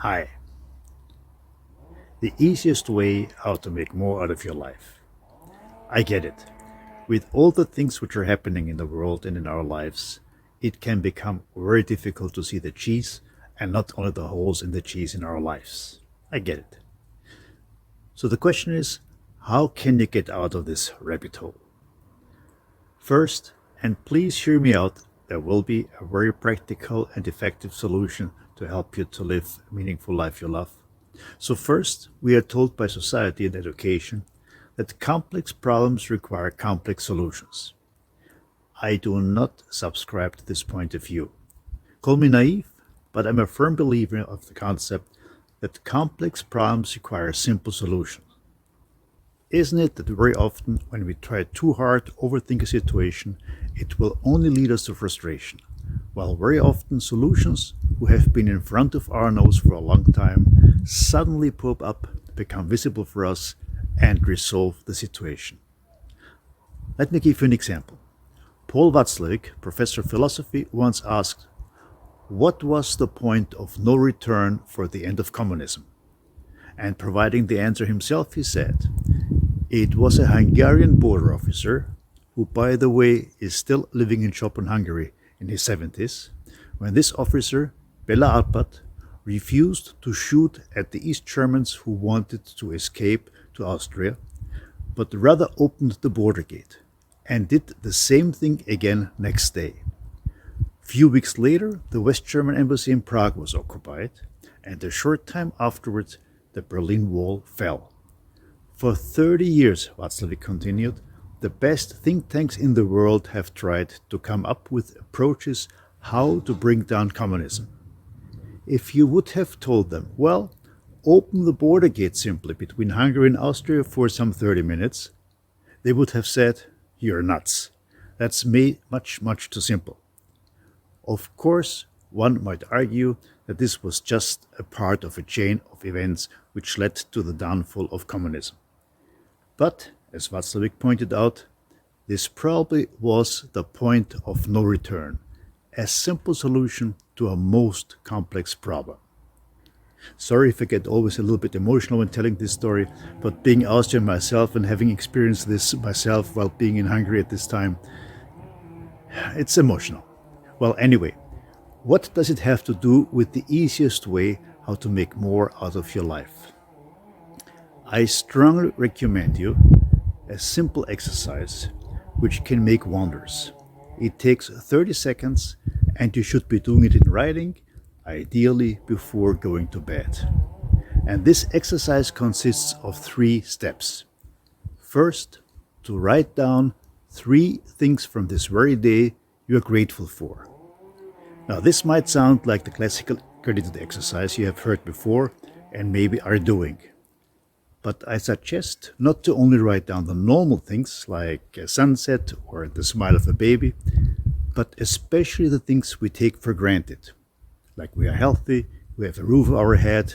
Hi. The easiest way how to make more out of your life. I get it. With all the things which are happening in the world and in our lives, it can become very difficult to see the cheese and not only the holes in the cheese in our lives. I get it. So the question is, how can you get out of this rabbit hole? First, and please hear me out, there will be a very practical and effective solution to help you to live a meaningful life you love. So first, we are told by society and education that complex problems require complex solutions. I do not subscribe to this point of view. Call me naive, but I'm a firm believer of the concept that complex problems require simple solutions. Isn't it that very often when we try too hard to overthink a situation, it will only lead us to frustration? While very often solutions who have been in front of our nose for a long time suddenly pop up, become visible for us, and resolve the situation. Let me give you an example. Paul Watzlawick, professor of philosophy, once asked, "What was the point of no return for the end of communism?" And providing the answer himself, he said, "It was a Hungarian border officer, who, by the way, is still living in Chopin, Hungary in his 70s, when this officer, Bela Arpad, refused to shoot at the East Germans who wanted to escape to Austria, but rather opened the border gate and did the same thing again next day. Few weeks later, the West German embassy in Prague was occupied, and a short time afterwards, the Berlin Wall fell. For 30 years, Watzlawick continued, the best think tanks in the world have tried to come up with approaches how to bring down communism. If you would have told them, well, open the border gate simply between Hungary and Austria for some 30 minutes, they would have said, you're nuts. That's much too simple. Of course, one might argue that this was just a part of a chain of events which led to the downfall of communism. But, as Watzlawick pointed out, this probably was the point of no return, a simple solution to a most complex problem. Sorry if I get always a little bit emotional when telling this story, but being Austrian myself and having experienced this myself while being in Hungary at this time, it's emotional. Well, anyway, what does it have to do with the easiest way how to make more out of your life? I strongly recommend you a simple exercise which can make wonders. It takes 30 seconds and you should be doing it in writing, ideally before going to bed. And this exercise consists of 3 steps. First, to write down 3 things from this very day you are grateful for. Now, this might sound like the classical gratitude exercise you have heard before and maybe are doing. But I suggest not to only write down the normal things like a sunset or the smile of a baby, but especially the things we take for granted, like we are healthy, we have a roof over our head,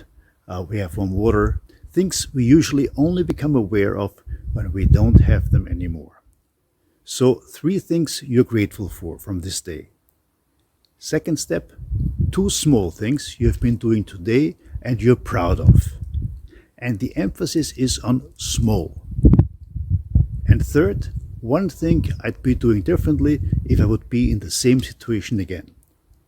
we have warm water, things we usually only become aware of when we don't have them anymore. So 3 things you're grateful for from this day. Second step, 2 small things you have been doing today and you're proud of. And the emphasis is on small. And third, 1 thing I'd be doing differently if I would be in the same situation again.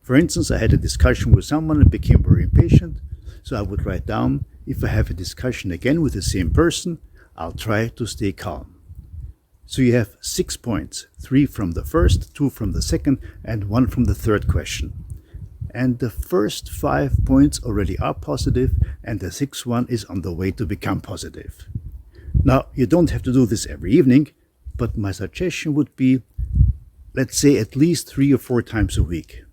For instance, I had a discussion with someone and became very impatient, so I would write down, if I have a discussion again with the same person, I'll try to stay calm. So you have 6 points, 3 from the first, 2 from the second, and 1 from the third question. And the first 5 points already are positive, and the 6th one is on the way to become positive. Now, you don't have to do this every evening, but my suggestion would be, let's say at least 3 or 4 times a week.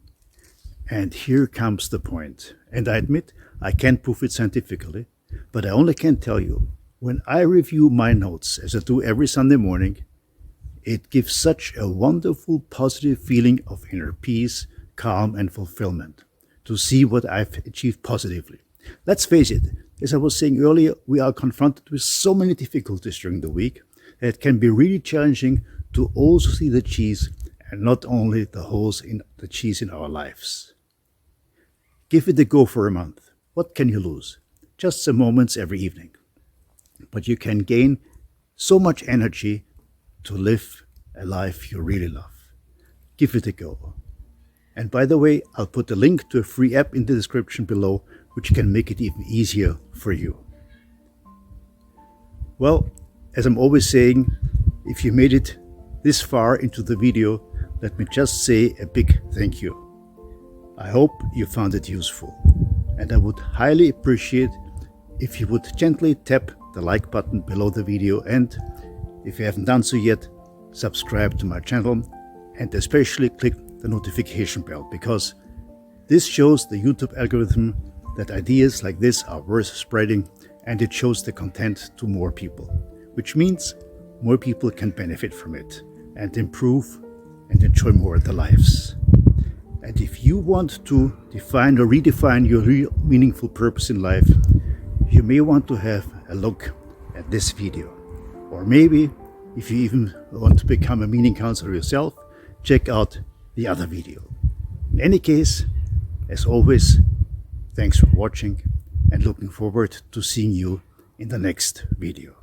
And here comes the point. And I admit, I can't prove it scientifically, but I only can tell you, when I review my notes, as I do every Sunday morning, it gives such a wonderful positive feeling of inner peace, calm and fulfillment to see what I've achieved positively. Let's face it, as I was saying earlier, we are confronted with so many difficulties during the week that it can be really challenging to also see the cheese and not only the holes in the cheese in our lives. Give it a go for a month. What can you lose? Just some moments every evening. But you can gain so much energy to live a life you really love. Give it a go. And by the way, I'll put a link to a free app in the description below, which can make it even easier for you. Well, as I'm always saying, if you made it this far into the video, let me just say a big thank you. I hope you found it useful, and I would highly appreciate if you would gently tap the like button below the video, and if you haven't done so yet, subscribe to my channel and especially click the notification bell, because this shows the YouTube algorithm that ideas like this are worth spreading, and it shows the content to more people, which means more people can benefit from it and improve and enjoy more of their lives. And if you want to define or redefine your real meaningful purpose in life, you may want to have a look at this video. Or maybe, if you even want to become a meaning counselor yourself, check out the other video. In any case, as always, thanks for watching and looking forward to seeing you in the next video.